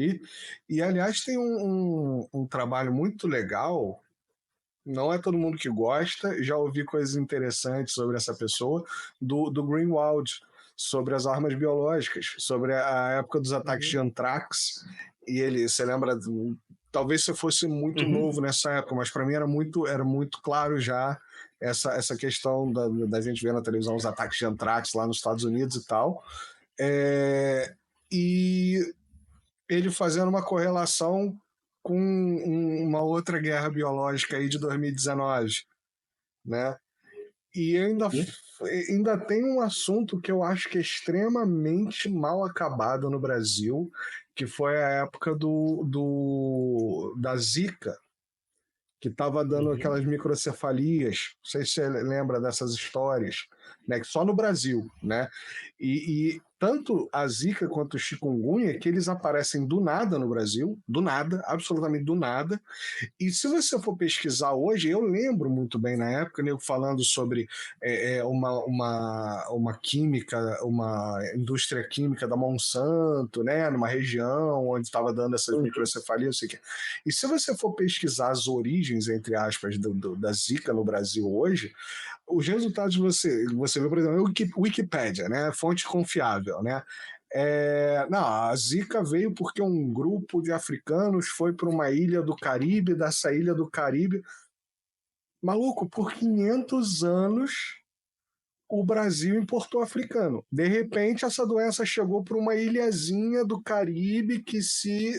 E aliás, tem um trabalho muito legal. Não é todo mundo que gosta, já ouvi coisas interessantes sobre essa pessoa, do Greenwald, sobre as armas biológicas, sobre a época dos ataques de Uhum. antrax. E ele, você lembra, talvez você fosse muito Uhum. novo nessa época, mas para mim era muito claro já essa questão da gente ver na televisão os ataques de antrax lá nos Estados Unidos e tal. É, e ele fazendo uma correlação com uma outra guerra biológica aí de 2019, né? E ainda tem um assunto que eu acho que é extremamente mal acabado no Brasil, que foi a época da Zika, que estava dando Uhum. aquelas microcefalias. Não sei se você lembra dessas histórias, né? Só no Brasil, né? E tanto a Zika quanto o chikungunya, que eles aparecem do nada no Brasil, do nada, absolutamente do nada, e se você for pesquisar hoje, eu lembro muito bem na época, nego falando sobre uma química, uma indústria química da Monsanto, né, numa região onde estava dando essas Uhum. microcefalias, não sei o quê. E se você for pesquisar as origens, entre aspas, da Zika no Brasil hoje, os resultados você vê, por exemplo, Wikipédia, né, fonte confiável, né, não, a Zika veio porque um grupo de africanos foi para uma ilha do Caribe, dessa ilha do Caribe. Maluco, por 500 anos o Brasil importou africano. De repente, essa doença chegou para uma ilhazinha do Caribe que se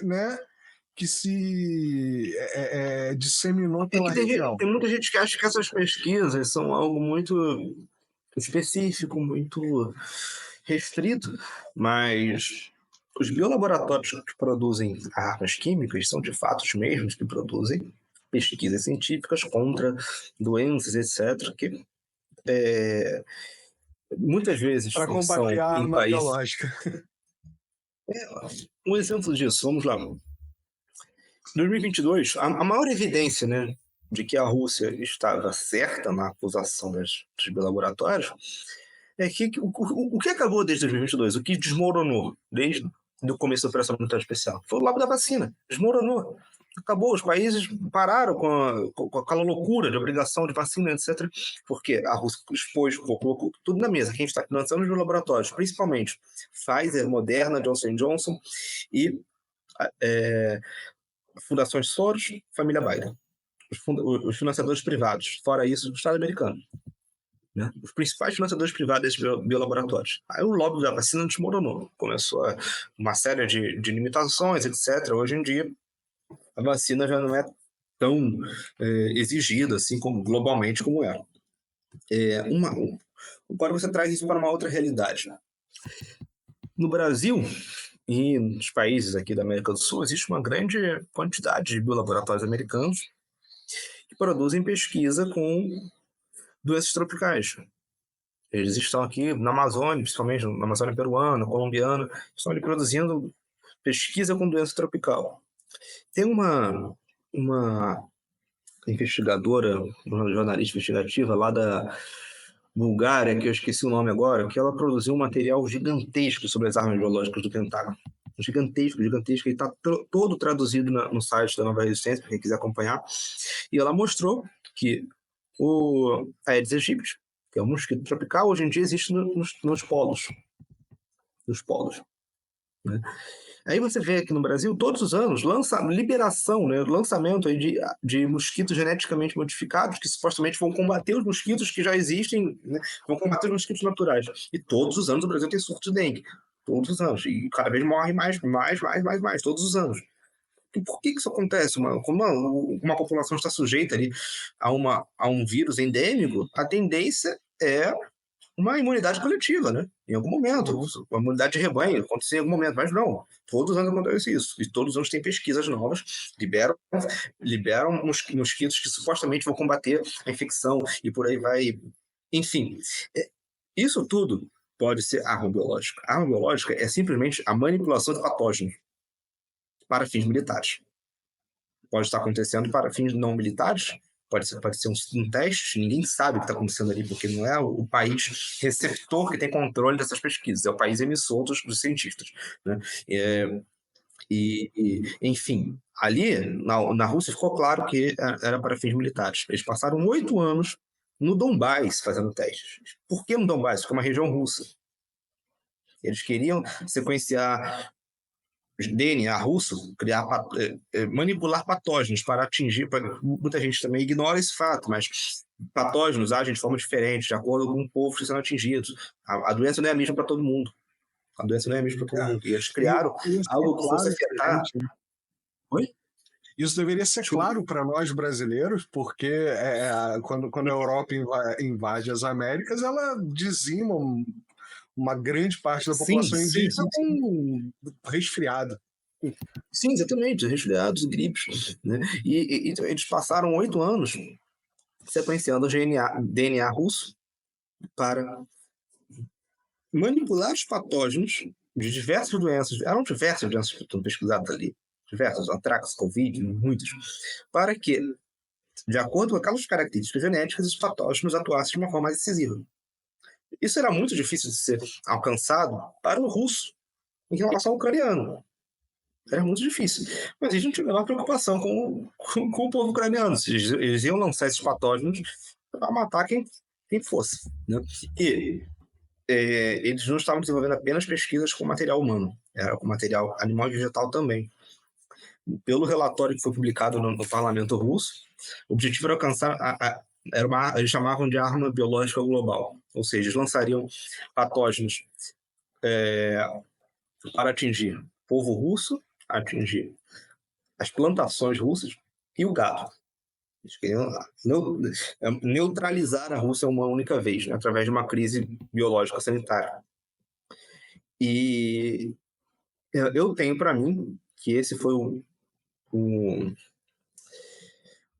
disseminou É pela que região. tem muita gente que acha que essas pesquisas são algo muito específico, muito restrito, mas os biolaboratórios que produzem armas químicas são de fato os mesmos que produzem pesquisas científicas contra doenças, etc., que muitas vezes Para são combater a em arma países. biológica. Um exemplo disso, vamos lá. Em 2022, a maior evidência, né, de que a Rússia estava certa na acusação dos biolaboratórios é que o que acabou desde 2022, o que desmoronou desde o começo da Operação Militar Especial, foi o lobby da vacina. Desmoronou. Acabou, os países pararam com aquela loucura de obrigação de vacina, etc. Porque a Rússia expôs, colocou tudo na mesa. Quem está financiando os laboratórios, principalmente Pfizer, Moderna, Johnson Johnson e fundações Soros, família Biden. Os financiadores privados. Fora isso, o Estado americano. Né? Os principais financiadores privados desses biolaboratórios. Aí o lobby da vacina desmoronou. Começou uma série de limitações, etc. Hoje em dia, a vacina já não é tão exigida assim como globalmente como era. Agora você traz isso para uma outra realidade. No Brasil e nos países aqui da América do Sul, existe uma grande quantidade de biolaboratórios americanos que produzem pesquisa com doenças tropicais. Eles estão aqui na Amazônia, principalmente na Amazônia peruana, colombiana, estão ali produzindo pesquisa com doença tropical. Tem uma investigadora, uma jornalista investigativa lá da Bulgária, que eu esqueci o nome agora, que ela produziu um material gigantesco sobre as armas biológicas do Pentágono. Gigantesco, gigantesco. Ele está todo traduzido no site da Nova Resistência, para quem quiser acompanhar. E ela mostrou que o Aedes aegypti, que é um mosquito tropical, hoje em dia existe nos polos. Nos polos. Né? Aí você vê aqui no Brasil, todos os anos, liberação, né, lançamento aí de mosquitos geneticamente modificados que supostamente vão combater os mosquitos que já existem, né, vão combater os mosquitos naturais. E todos os anos o Brasil tem surto de dengue. Todos os anos. E cada vez morre mais, todos os anos. E por que isso acontece? Como uma população está sujeita ali a um vírus endêmico, a tendência é uma imunidade coletiva, né? Em algum momento, uma imunidade de rebanho, acontecer em algum momento, mas não. Todos os anos acontece isso. E todos os anos tem pesquisas novas, liberam mosquitos que supostamente vão combater a infecção e por aí vai. Enfim, isso tudo pode ser arma biológica. A arma biológica é simplesmente a manipulação de patógenos para fins militares. Pode estar acontecendo para fins não militares, pode ser um teste, ninguém sabe o que está acontecendo ali, porque não é o país receptor que tem controle dessas pesquisas, é o país emissor dos cientistas. Né? Enfim, ali na Rússia ficou claro que era para fins militares. Eles passaram 8 anos no Donbás fazendo testes. Por que no Donbás? Porque é uma região russa. Eles queriam sequenciar DNA russo, manipular patógenos para atingir. Muita gente também ignora esse fato, mas patógenos agem de forma diferente, de acordo com o povo que está sendo atingido. A doença não é a mesma para todo mundo. A doença não é a mesma para todo mundo. E eles criaram algo que fosse afetar. Oi? Isso deveria ser claro para nós brasileiros, porque quando a Europa invade as Américas, ela dizima uma grande parte da população indígena com resfriado. Sim, exatamente, resfriados, gripes. Né? E eles passaram 8 anos sequenciando o DNA russo para manipular os patógenos de diversas doenças. Eram diversas doenças que estão pesquisadas ali. Diversas, antrax, covid, muitas. Para que, de acordo com aquelas características genéticas, os patógenos atuassem de uma forma mais decisiva. Isso era muito difícil de ser alcançado para o russo em relação ao ucraniano. Era muito difícil. Mas eles não tinham a menor preocupação com o povo ucraniano. Eles iam lançar esses patógenos para matar quem fosse. Né? E eles não estavam desenvolvendo apenas pesquisas com material humano, era com material animal e vegetal também. Pelo relatório que foi publicado no parlamento russo, o objetivo era alcançar eles chamavam de arma biológica global, ou seja, eles lançariam patógenos para atingir o povo russo, atingir as plantações russas e o gado. Eles queriam neutralizar a Rússia uma única vez, né, através de uma crise biológica sanitária. E eu tenho para mim que esse foi o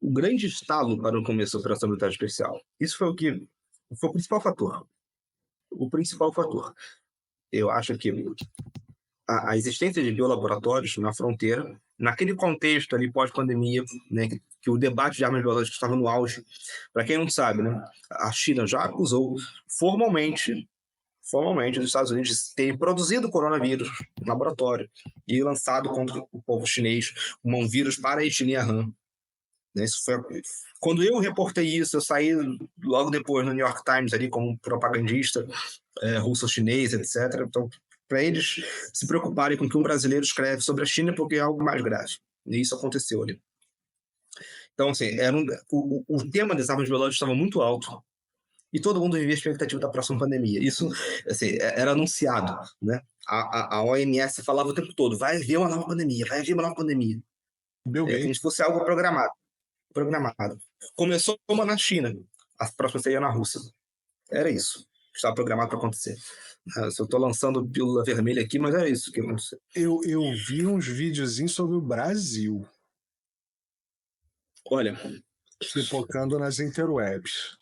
grande estalo para o começo da Operação Militar Especial. Isso foi foi o principal fator. O principal fator. Eu acho que a existência de biolaboratórios na fronteira, naquele contexto ali pós-pandemia, né, que o debate de armas biológicas estava no auge. Para quem não sabe, né, a China já acusou formalmente os Estados Unidos de terem produzido coronavírus no laboratório e lançado contra o povo chinês um vírus para a etnia Han. Isso foi... Quando eu reportei isso, eu saí logo depois no New York Times ali como propagandista russo-chinês, etc. Então, para eles se preocuparem com o que um brasileiro escreve sobre a China, porque é algo mais grave. E isso aconteceu ali. Então, assim, o tema das armas biológicas estava muito alto e todo mundo vivia a expectativa da próxima pandemia. Isso, assim, era anunciado, né? A OMS falava o tempo todo, vai haver uma nova pandemia, vai haver uma nova pandemia. Como se fosse algo programado. Começou uma na China, a próxima seria na Rússia. Era isso. Estava programado para acontecer. Eu estou lançando pílula vermelha aqui, mas era isso que aconteceu. Eu vi uns videozinhos sobre o Brasil. Olha, pipocando nas interwebs.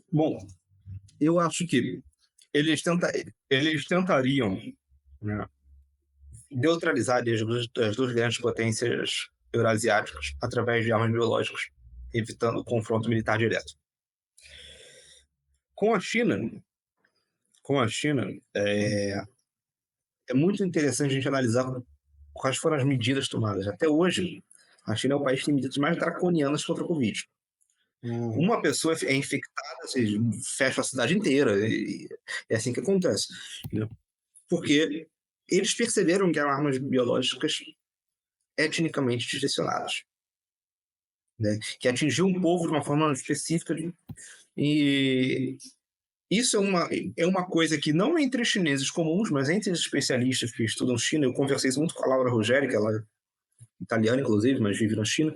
Bom, eu acho que eles tentariam, né, neutralizar as duas grandes potências eurasiáticas através de armas biológicas, evitando o confronto militar direto. Com a China é muito interessante a gente analisar quais foram as medidas tomadas. Até hoje, a China é o país que tem medidas mais draconianas contra a Covid. Uma pessoa é infectada, assim, fecha a cidade inteira. E é assim que acontece. Né? Porque eles perceberam que eram armas biológicas etnicamente direcionadas. Né? Que atingiu um povo de uma forma específica. E isso é uma coisa que não entre chineses comuns, mas entre os especialistas que estudam China. Eu conversei muito com a Laura Ruggeri, que ela é italiana, inclusive, mas vive na China.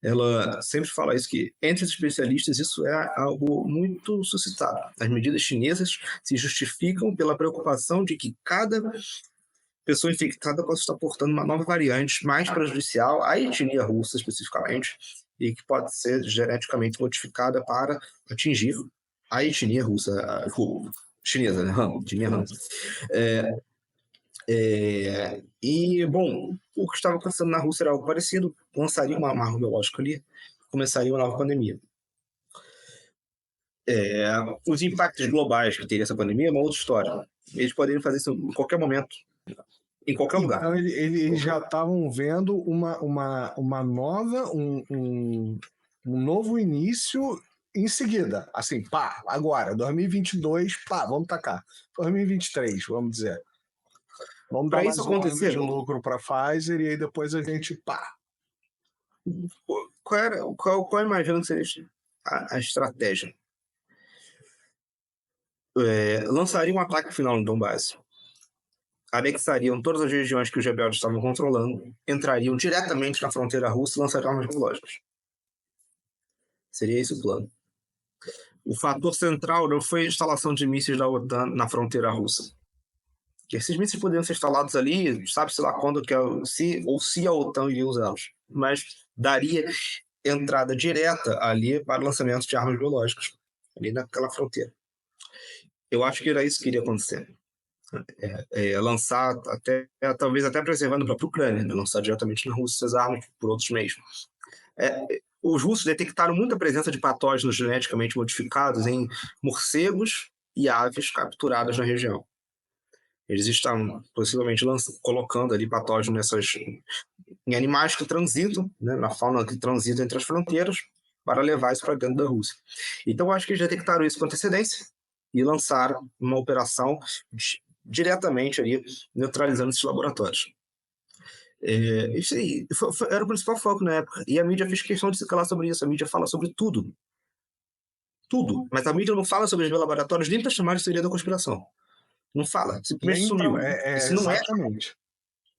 Ela sempre fala isso, que entre os especialistas isso é algo muito suscitado. As medidas chinesas se justificam pela preocupação de que cada pessoa infectada possa estar portando uma nova variante mais prejudicial à etnia russa, especificamente, e que pode ser geneticamente modificada para atingir a etnia russa, chinesa, né? Etnia Han. E, bom, o que estava acontecendo na Rússia era algo parecido, lançaria uma arma biológica ali, começaria uma nova pandemia. Os impactos globais que teria essa pandemia é uma outra história. Eles poderiam fazer isso em qualquer momento, em qualquer lugar. Então eles já estavam vendo uma nova, um novo início em seguida. Assim, pá, agora, 2022, pá, vamos tacar. 2023, vamos dizer. Vamos dar Para mais isso um ano acontecer, de lucro para a Pfizer e aí depois a gente, pá. qual imagino que seria a estratégia? Lançaria um ataque final no Donbass, anexariam todas as regiões que os rebeldes estavam controlando, entrariam diretamente na fronteira russa e lançariam armas biológicas. Seria esse o plano. O fator central não foi a instalação de mísseis da OTAN na fronteira russa. Que esses mísseis poderiam ser instalados ali, sabe-se lá quando, se a OTAN iria usá-los. Mas daria entrada direta ali para o lançamento de armas biológicas, ali naquela fronteira. Eu acho que era isso que iria acontecer. Lançar, talvez até preservando a própria Ucrânia, né? Lançar diretamente na Rússia essas armas por outros meios. Os russos detectaram muita presença de patógenos geneticamente modificados em morcegos e aves capturadas na região. Eles estão possivelmente colocando ali patógenos em animais que transitam, né, na fauna que transita entre as fronteiras, para levar isso para dentro da Rússia. Então, eu acho que eles detectaram isso com antecedência e lançaram uma operação diretamente ali, neutralizando esses laboratórios. Isso aí era o principal foco na época. E a mídia fez questão de se calar sobre isso. A mídia fala sobre tudo. Tudo. Mas a mídia não fala sobre os laboratórios nem para chamar de teoria da conspiração. Não fala. Simplesmente sumiu. Isso não exatamente.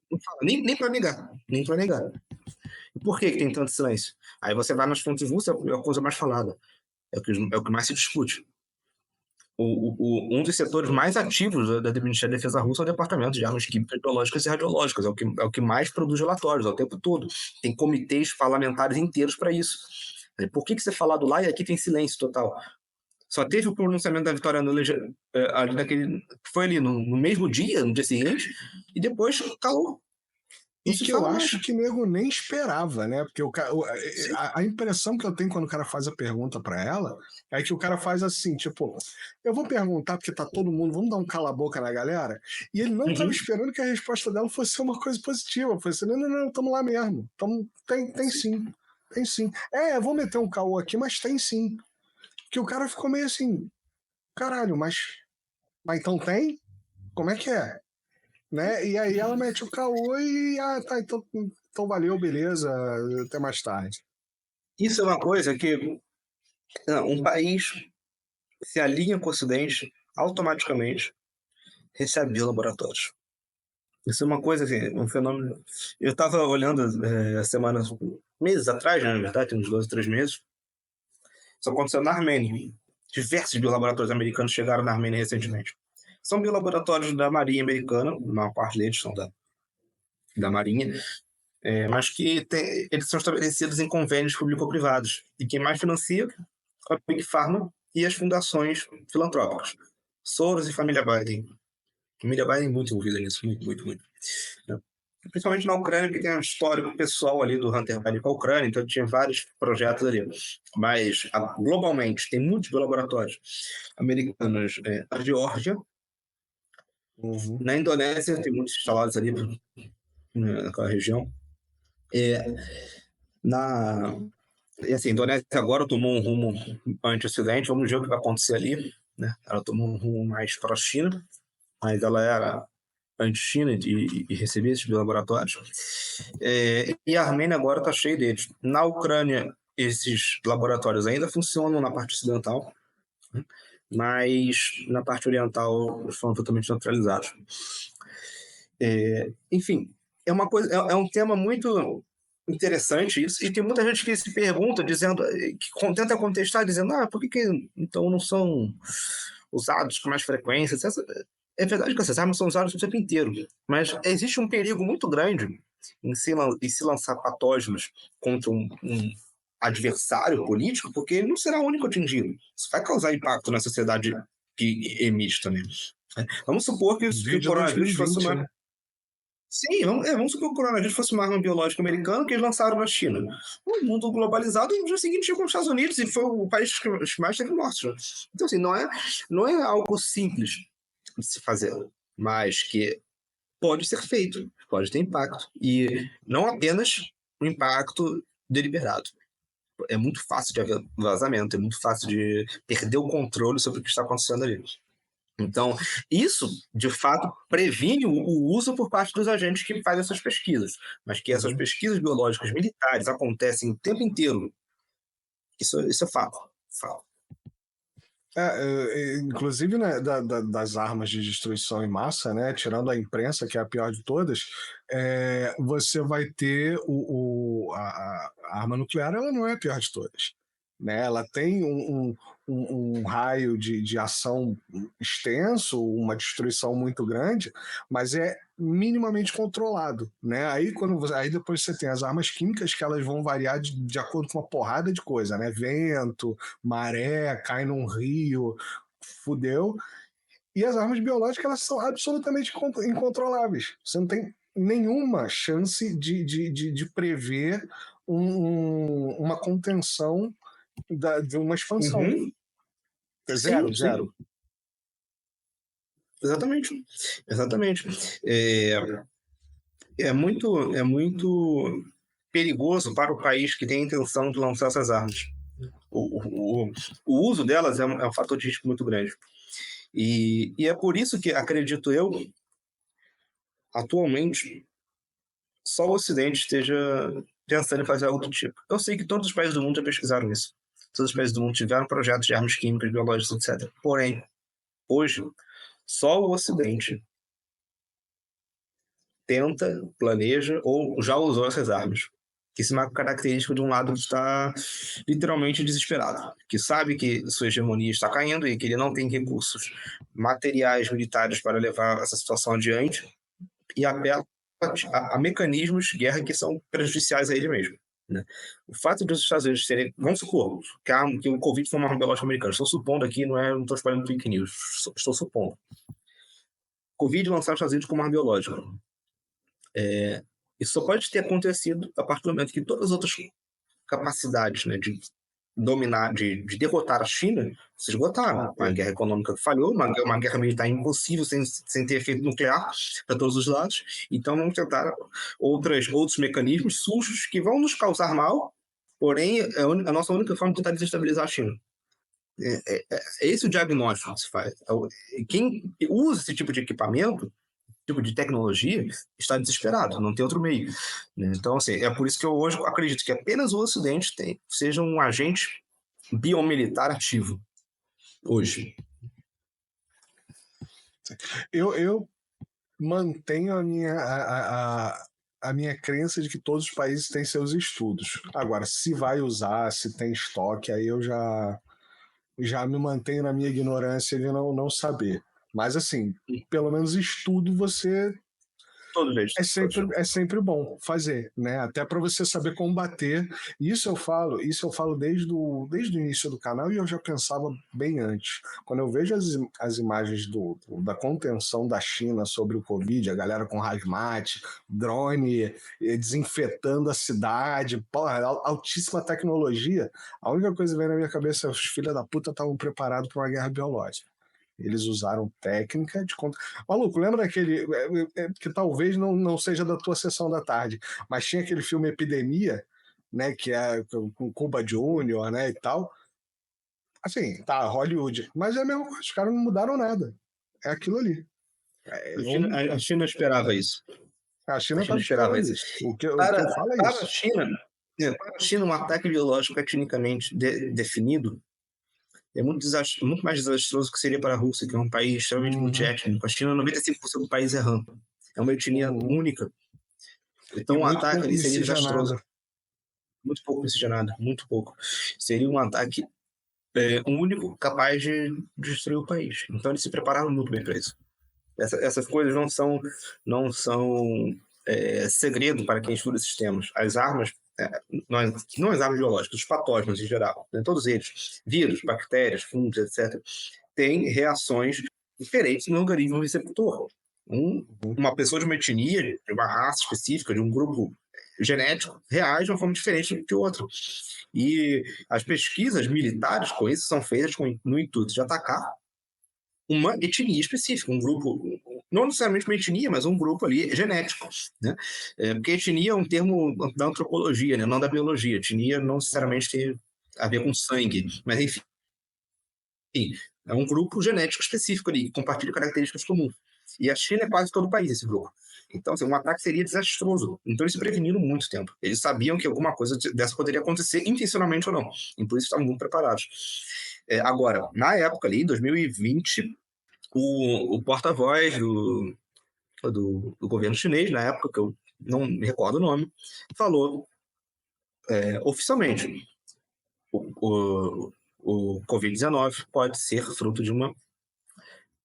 Não fala. Nem para negar. Nem para negar. E por que tem tanto silêncio? Aí você vai nas fontes russas, é a coisa mais falada. É o que mais se discute. Um dos setores mais ativos da Ministério da Defesa Russa é o Departamento de Armas Químicas, Biológicas e Radiológicas. É o que mais produz relatórios ao tempo todo. Tem comitês parlamentares inteiros para isso. Por que você falado lá e aqui tem silêncio total? Só teve o pronunciamento da Vitória Nuland foi ali no mesmo dia, no dia seguinte, e depois calou. E que eu acho que o nego nem esperava, né? Porque a impressão que eu tenho quando o cara faz a pergunta para ela é que o cara faz assim, tipo, eu vou perguntar porque tá todo mundo, vamos dar um cala-boca na galera. E ele não estava esperando que a resposta dela fosse uma coisa positiva. Foi assim, não, estamos lá mesmo. Tem sim. Tem sim. Vou meter um caô aqui, mas tem sim. Que o cara ficou meio assim, caralho, mas então tem? Como é que é? Né? E aí ela mete o caô e tá, então valeu, beleza, até mais tarde. Isso é uma coisa que um país se alinha com o Ocidente automaticamente recebe laboratórios. Isso é uma coisa assim, um fenômeno. Eu estava olhando meses atrás, né, na verdade, uns 12, 3 meses. Isso aconteceu na Armênia. Diversos biolaboratórios americanos chegaram na Armênia recentemente. São biolaboratórios da Marinha Americana, a maior parte deles são da Marinha, mas que eles são estabelecidos em convênios público-privados. E quem mais financia é a Big Pharma e as fundações filantrópicas. Soros e família Biden. A família Biden é muito envolvida nisso, muito, muito, muito. Principalmente na Ucrânia, porque tem um histórico pessoal ali do Hunter Biden com a Ucrânia, então tinha vários projetos ali. Mas, globalmente, tem muitos laboratórios americanos na Geórgia. Na Indonésia, tem muitos instalados ali naquela região. E assim, a Indonésia agora tomou um rumo anti-ocidente, vamos ver o que vai acontecer ali. Né? Ela tomou um rumo mais pró-China, mas ela era anti-China e recebia esses laboratórios. E a Armênia agora está cheia deles. Na Ucrânia, esses laboratórios ainda funcionam na parte ocidental, mas na parte oriental eles foram totalmente neutralizados. Enfim, é um tema muito interessante isso, e tem muita gente que se pergunta, que tenta contestar, dizendo, por que então não são usados com mais frequência? É verdade que essas armas são usadas o tempo inteiro, mas existe um perigo muito grande em se lançar patógenos contra um adversário político, porque ele não será o único atingido. Isso vai causar impacto na sociedade que emite também. Vamos supor que o coronavírus fosse uma... Sim, vamos supor que o coronavírus fosse uma arma biológica americana que eles lançaram na China. O mundo globalizado, no dia seguinte chegou nos Estados Unidos e foi o país que mais teve mortes. Então, assim, não é algo simples. de se fazer, mas que pode ser feito, pode ter impacto. E não apenas um impacto deliberado. É muito fácil de haver vazamento, é muito fácil de perder o controle sobre o que está acontecendo ali. Então, isso, de fato, previne o uso por parte dos agentes que fazem essas pesquisas. Mas que essas pesquisas biológicas militares acontecem o tempo inteiro, isso é fato. Fato. Inclusive, né, das armas de destruição em massa, né, tirando a imprensa, que é a pior de todas, você vai ter a arma nuclear, ela não é a pior de todas. Né? Ela tem um raio de ação extenso, uma destruição muito grande, mas é minimamente controlado. Né? Aí depois você tem as armas químicas, que elas vão variar de acordo com uma porrada de coisa, né? Vento, maré, cai num rio, fudeu. E as armas biológicas, elas são absolutamente incontroláveis. Você não tem nenhuma chance de prever uma contenção de uma expansão. Uhum. Zero, Sim, zero. sim. Exatamente. É muito perigoso para o país que tem a intenção de lançar essas armas. O uso delas é um fator de risco muito grande. E é por isso que, acredito eu, atualmente, só o Ocidente esteja pensando em fazer algo do tipo. Eu sei que todos os países do mundo já pesquisaram isso. Todos os países do mundo tiveram projetos de armas químicas, biológicas, etc. Porém, hoje, só o Ocidente tenta, planeja ou já usou essas armas. Isso é uma característica de um lado que está literalmente desesperado, que sabe que sua hegemonia está caindo e que ele não tem recursos materiais militares para levar essa situação adiante e apela a mecanismos de guerra que são prejudiciais a ele mesmo. Né? O fato dos Estados Unidos terem, vamos supor, que o Covid foi uma arma biológica americana, estou supondo aqui, não estou espalhando fake news, estou supondo. Covid lançar os Estados Unidos como arma biológica. Isso só pode ter acontecido a partir do momento que todas as outras capacidades, né, de dominar, de derrotar a China se esgotaram. Uma guerra econômica falhou, uma guerra militar impossível sem ter efeito nuclear para todos os lados. Então vamos tentar outros mecanismos sujos que vão nos causar mal, porém é a nossa única forma de tentar desestabilizar a China. É esse o diagnóstico que se faz. Quem usa esse tipo de equipamento, tipo de tecnologia, está desesperado, não tem outro meio. Então, assim, é por isso que eu hoje acredito que apenas o Ocidente seja um agente biomilitar ativo hoje. Eu mantenho a minha crença de que todos os países têm seus estudos. Agora, se vai usar, se tem estoque, aí eu já me mantenho na minha ignorância de não saber. Mas, assim, pelo menos estudo você é sempre bom fazer, né? Até para você saber combater. Isso eu falo desde o início do canal e eu já pensava bem antes. Quando eu vejo as imagens da contenção da China sobre o Covid, a galera com hazmat, drone, desinfetando a cidade, porra, altíssima tecnologia, a única coisa que vem na minha cabeça é os filhos da puta estavam preparados para uma guerra biológica. Eles usaram técnica de conta. Maluco, lembra aquele. Que talvez não seja da tua sessão da tarde, mas tinha aquele filme Epidemia, né? Que é com Cuba Jr., né? E tal. Assim, tá, Hollywood. Mas é a mesma coisa, os caras não mudaram nada. É aquilo ali. A China esperava isso. A China estava esperava esperando isso. isso. O que eu falo é para isso. Para a China, um ataque biológico tecnicamente definido é muito mais desastroso que seria para a Rússia, que é um país extremamente multiétnico. A China, 95% do país é Han. É uma etnia única. Então, um ataque ali seria desastroso. Muito pouco miscigenado, muito pouco. Seria um ataque único capaz de destruir o país. Então, eles se prepararam muito bem para isso. Essas coisas não são segredo para quem estuda esses temas. As armas, não as armas biológicas, os patógenos em geral, né, todos eles, vírus, bactérias, fungos, etc., têm reações diferentes no organismo receptor. Uma pessoa de uma etnia, de uma raça específica, de um grupo genético, reage de uma forma diferente do que o outro. E as pesquisas militares com isso são feitas no intuito de atacar uma etnia específica, um grupo, não necessariamente uma etnia, mas um grupo ali genético, né? Porque etnia é um termo da antropologia, né? Não da biologia. Etnia não necessariamente tem a ver com sangue, mas enfim, é um grupo genético específico ali, que compartilha características comuns. E a China é quase todo o país, esse grupo. Então, assim, um ataque seria desastroso. Então, eles se preveniram muito tempo. Eles sabiam que alguma coisa dessa poderia acontecer, intencionalmente ou não. E por isso estavam muito preparados. Agora, na época ali, 2020, o porta-voz do governo chinês, na época, que eu não me recordo o nome, falou oficialmente: o Covid-19 pode ser fruto de uma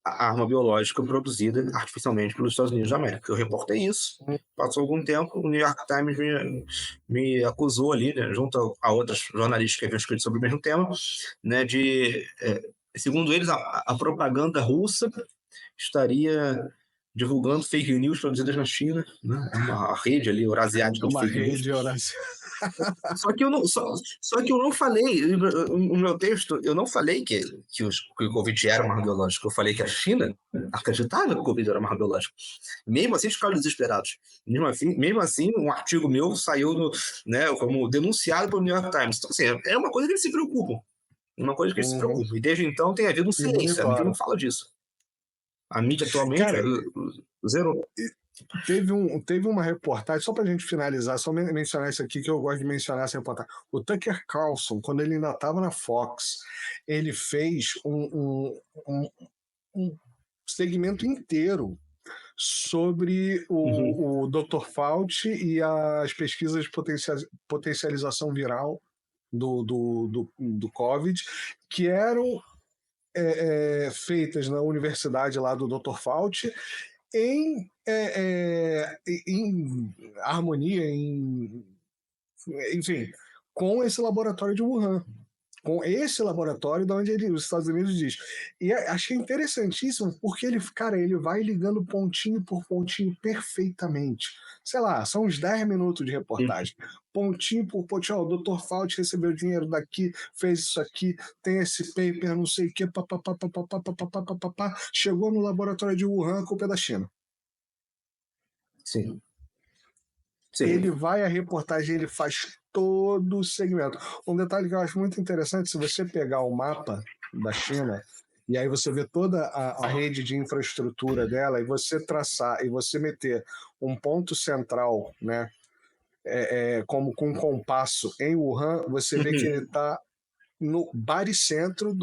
arma biológica produzida artificialmente pelos Estados Unidos da América. Eu reportei isso, passou algum tempo, o New York Times me acusou ali, né, junto a outros jornalistas que haviam escrito sobre o mesmo tema, né, segundo eles, a propaganda russa estaria divulgando fake news produzidas na China, né, uma rede ali eurasiática de fake news. Só que eu não falei, no meu texto, eu não falei que o Covid era uma arma biológica. Eu falei que a China acreditava que o Covid era uma arma biológica. Mesmo assim, eles ficaram desesperados. Mesmo assim, um artigo meu saiu né, como denunciado pelo New York Times. Então, assim, é uma coisa que eles se preocupam. Uma coisa que eles se preocupam. E desde então tem havido um silêncio. A mídia não fala disso. A mídia atualmente zerou. Teve uma reportagem, só para a gente finalizar, só mencionar isso aqui, que eu gosto de mencionar essa reportagem. O Tucker Carlson, quando ele ainda estava na Fox, ele fez um segmento inteiro sobre o Dr. Fauci e as pesquisas de potencialização viral do Covid, que eram feitas na universidade lá do Dr. Fauci, em harmonia, enfim, com esse laboratório de Wuhan, com esse laboratório de onde os Estados Unidos diz. E achei interessantíssimo porque ele vai ligando pontinho por pontinho perfeitamente. Sei lá, são uns 10 minutos de reportagem. Pontinho por pontinho, o Dr. Fauci recebeu dinheiro daqui, fez isso aqui, tem esse paper, não sei o que, chegou no laboratório de Wuhan, a culpa é da China. Sim. Ele vai, a reportagem, ele faz todo o segmento. Um detalhe que eu acho muito interessante, se você pegar o mapa da China, e aí você vê toda a rede de infraestrutura dela, e você traçar, e você meter um ponto central, né, como com um compasso em Wuhan, você vê que ele está no baricentro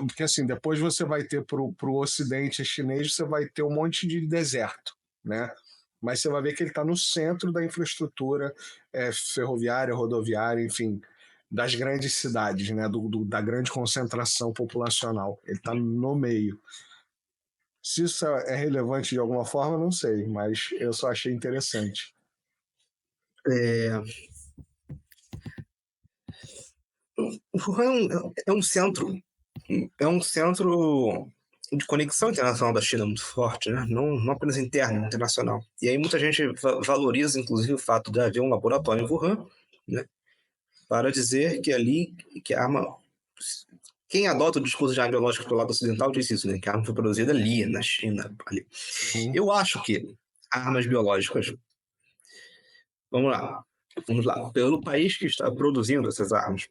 porque assim, depois você vai ter para o ocidente chinês, você vai ter um monte de deserto, né? Mas você vai ver que ele está no centro da infraestrutura ferroviária, rodoviária, enfim, das grandes cidades, né? Da grande concentração populacional. Ele está no meio. Se isso é relevante de alguma forma, não sei, mas eu só achei interessante. Wuhan é um centro de conexão internacional da China muito forte, né? Não apenas interno, internacional. E aí muita gente valoriza, inclusive, o fato de haver um laboratório em Wuhan, né? Para dizer que ali, que a arma... Quem adota o discurso de arma biológica pelo lado ocidental diz isso, né? Que a arma foi produzida ali, na China. Ali. Eu acho que armas biológicas... Vamos lá. Pelo país que está produzindo essas armas,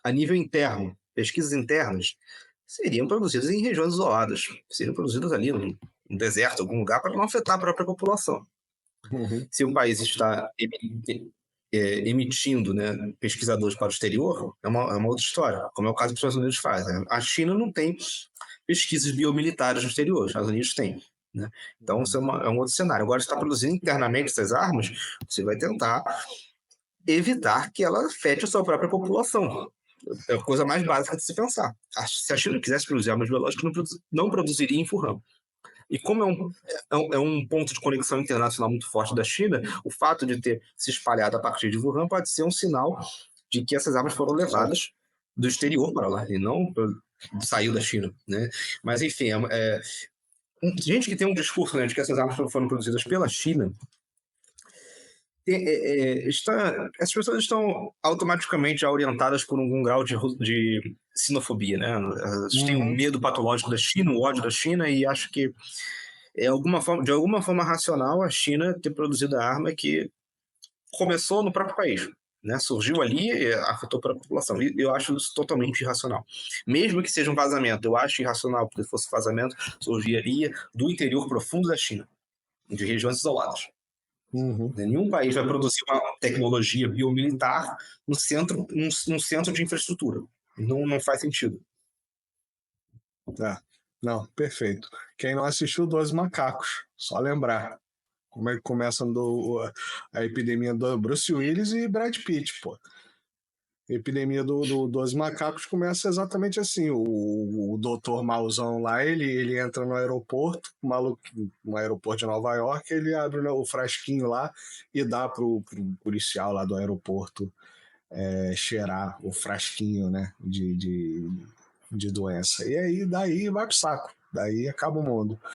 a nível interno, pesquisas internas, seriam produzidas em regiões isoladas, seriam produzidas ali no deserto, algum lugar, para não afetar a própria população. Se o país está emitindo, né, pesquisadores para o exterior, é uma outra história, como é o caso que os Estados Unidos fazem. A China não tem pesquisas biomilitares no exterior, os Estados Unidos têm. Né? Então, isso é um outro cenário. Agora, se está produzindo internamente essas armas, você vai tentar evitar que ela afete a sua própria população. É a coisa mais básica de se pensar. Se a China quisesse produzir armas biológicas, não produziria em Wuhan. E como é um ponto de conexão internacional muito forte da China, o fato de ter se espalhado a partir de Wuhan pode ser um sinal de que essas armas foram levadas do exterior para lá, e não saiu da China. Né? Mas, enfim, gente que tem um discurso, né, de que essas armas foram produzidas pela China, essas pessoas estão automaticamente orientadas por algum grau de sinofobia, né? A gente tem um Uhum. medo patológico da China, o ódio da China, e acho que de alguma forma racional a China ter produzido a arma que começou no próprio país, né? Surgiu ali e afetou para a população. E eu acho isso totalmente irracional. Mesmo que seja um vazamento, eu acho irracional, porque se fosse vazamento, surgiria do interior profundo da China, de regiões isoladas. Uhum. Nenhum país vai produzir uma tecnologia biomilitar num centro de infraestrutura. Não faz sentido. É. Não, perfeito. Quem não assistiu Dois Macacos, só lembrar como é que começa a epidemia do Bruce Willis e Brad Pitt, pô. A epidemia dos macacos começa exatamente assim. O doutor Mauzão lá, ele entra no aeroporto, maluco, no aeroporto de Nova York, ele abre, né, o frasquinho lá e dá pro policial lá do aeroporto cheirar o frasquinho, né, de doença. E aí daí vai pro saco. Daí acaba o mundo.